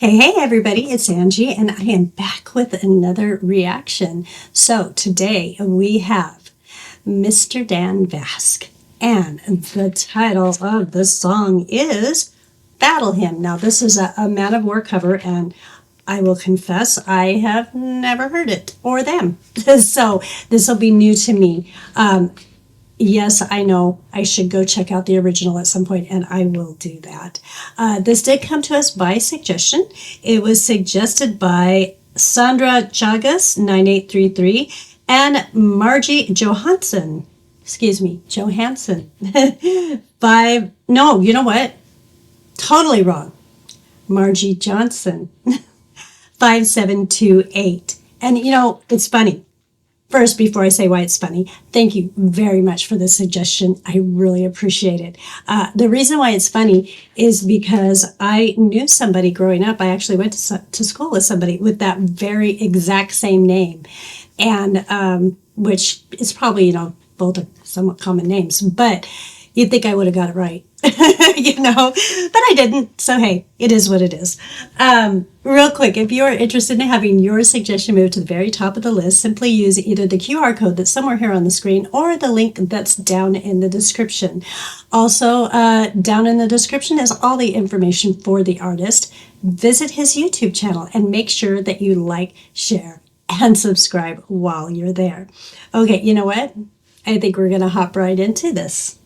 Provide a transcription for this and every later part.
Hey, everybody, it's Angie, and I am back with another reaction. So today we have Mr. Dan Vasc, and the title of the song is Battle Hymn. Now, this is a Manowar cover, and I will confess I have never heard it or them. So this will be new to me. Yes, I know I should go check out the original at some point, and I will do that. This did come to us by suggestion. It was suggested by Sandra Chagas, 9833, and Margie Johansson. Excuse me, Johansson. No, you know what? Totally wrong. Margie Johnson, 5728. And you know, it's funny. First, before I say why it's funny, thank you very much for the suggestion. I really appreciate it. The reason why it's funny is because I knew somebody growing up. I actually went to school with somebody with that very exact same name, and which is probably, both are somewhat common names, but you'd think I would have got it right, but I didn't. So, hey, it is what it is. Real quick, if you're interested in having your suggestion moved to the very top of the list, simply use either the QR code that's somewhere here on the screen or the link that's down in the description. Also, down in the description is all the information for the artist. Visit his YouTube channel and make sure that you like, share, and subscribe while you're there. Okay, you know what? I think we're going to hop right into this.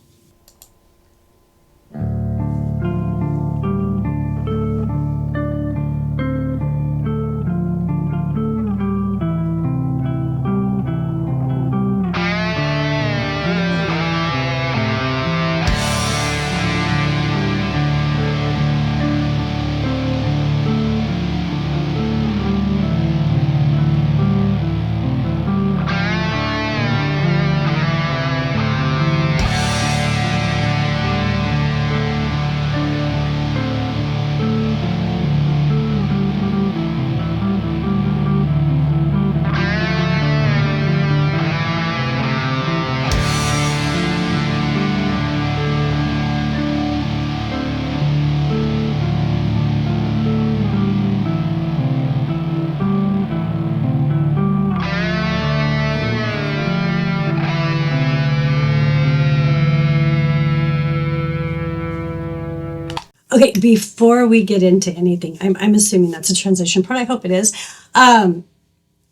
Okay, before we get into anything, I'm assuming that's a transition part. I hope it is. I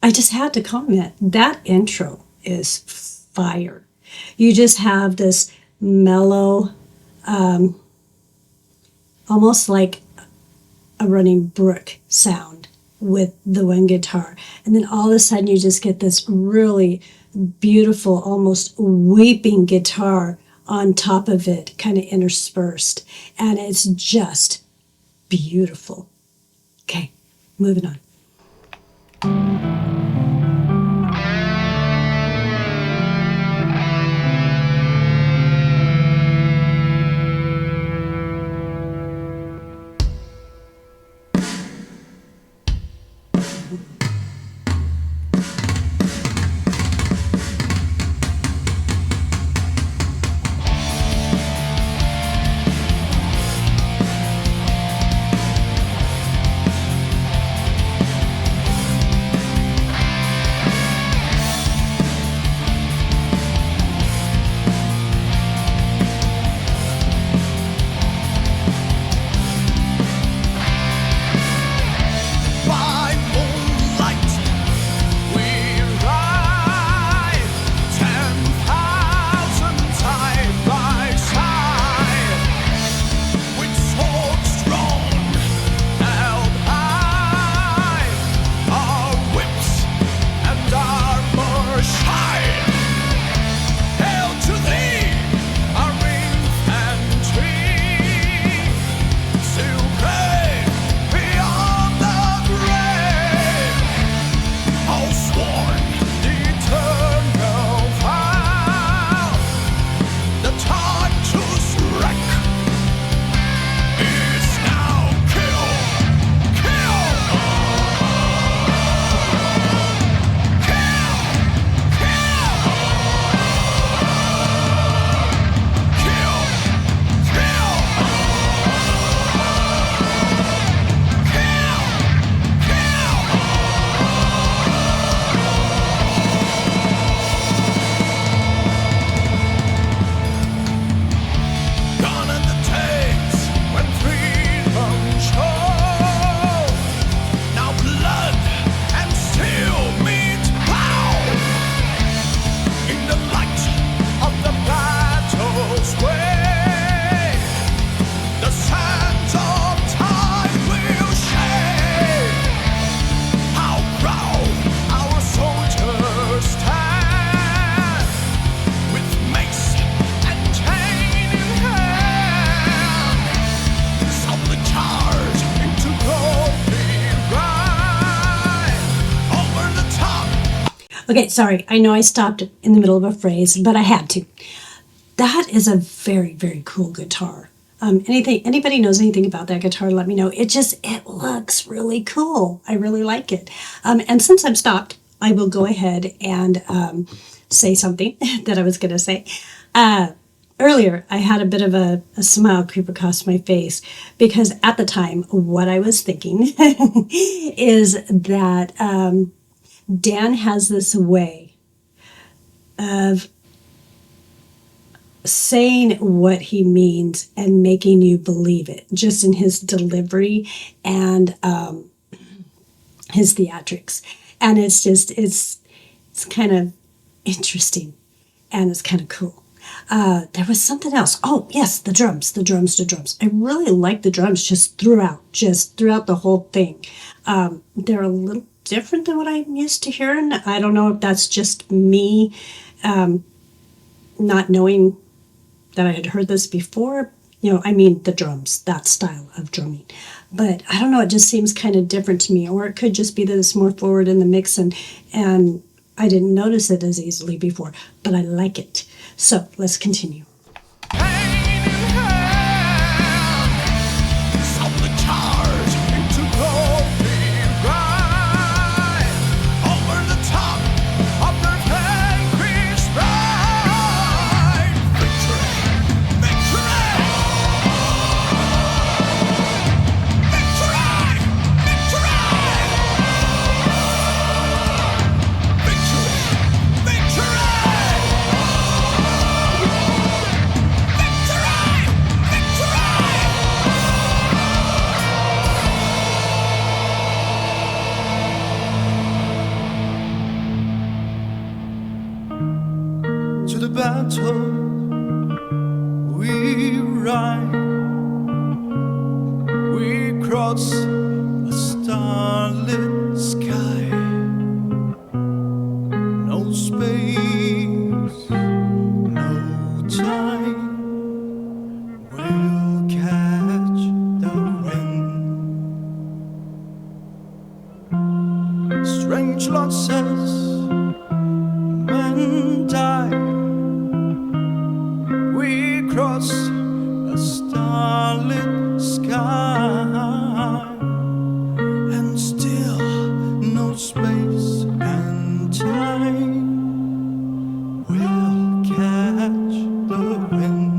just had to comment. That intro is fire. You just have this mellow, almost like a running brook sound with the one guitar. And then all of a sudden you just get this really beautiful, almost weeping guitar on top of it, kind of interspersed. And it's just beautiful. Okay, moving on. Okay, sorry. I know I stopped in the middle of a phrase, but I had to. That is a very, very cool guitar. Anybody knows anything about that guitar, let me know. It looks really cool. I really like it. And since I'm stopped, I will go ahead and say something that I was going to say. Earlier, I had a bit of a smile creep across my face because at the time, what I was thinking is that Dan has this way of saying what he means and making you believe it just in his delivery and his theatrics. And it's kind of interesting and it's kind of cool. There was something else. Oh, yes, the drums. I really like the drums just throughout the whole thing. They're a little different than what I'm used to hearing. I don't know if that's just me not knowing that I had heard this before. I mean, the drums, that style of drumming. But I don't know, it just seems kind of different to me. Or it could just be that it's more forward in the mix and I didn't notice it as easily before, but I like it. So let's continue. To the battle we ride, we cross a starlit sky. No space, no time, we'll catch the wind. Strange losses, men die. We cross a starlit sky, and still no space and time. We'll catch the wind.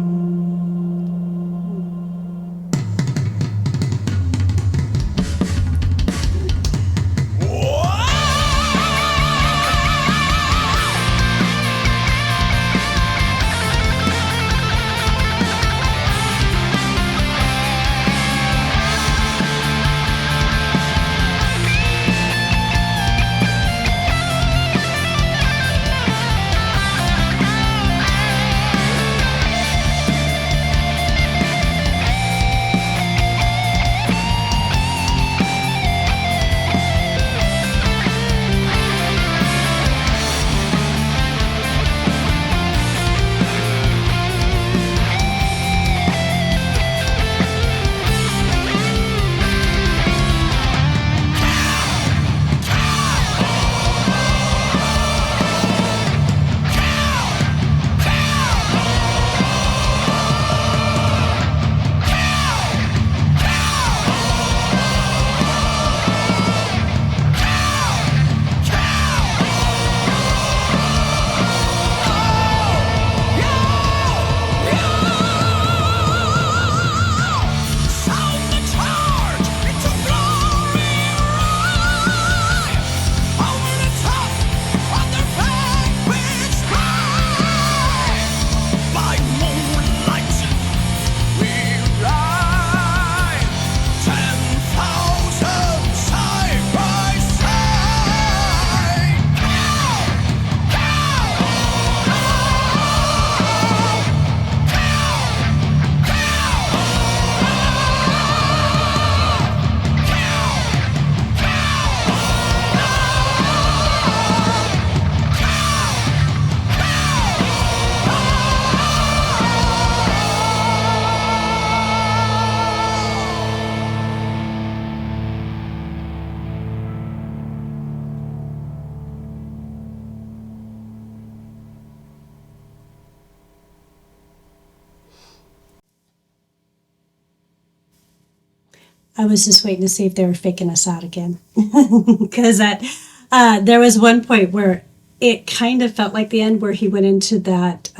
I was just waiting to see if they were faking us out again. Because there was one point where it kind of felt like the end where he went into that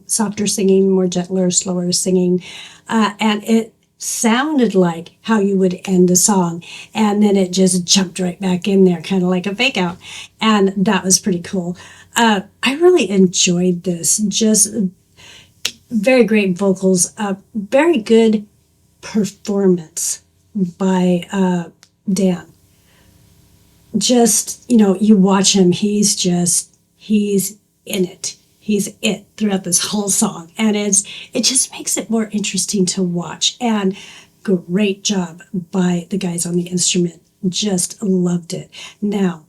softer singing, more gentler, slower singing. And it sounded like how you would end a song. And then it just jumped right back in there, kind of like a fake out. And that was pretty cool. I really enjoyed this. Just very great vocals, very good performance by Dan. Just, you watch him, he's in it. He's it throughout this whole song. And it just makes it more interesting to watch. And great job by the guys on the instrument. Just loved it. Now,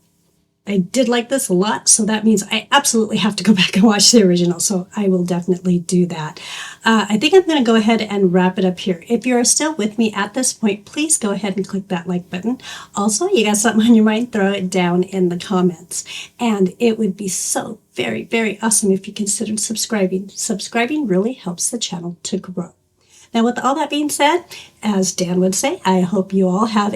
I did like this a lot, so that means I absolutely have to go back and watch the original, so I will definitely do that. I think I'm going to go ahead and wrap it up here. If you're still with me at this point, please go ahead and click that like button. Also, you got something on your mind, throw it down in the comments. And it would be so very, very awesome if you considered subscribing. Subscribing really helps the channel to grow. Now, with all that being said, as Dan would say, I hope you all have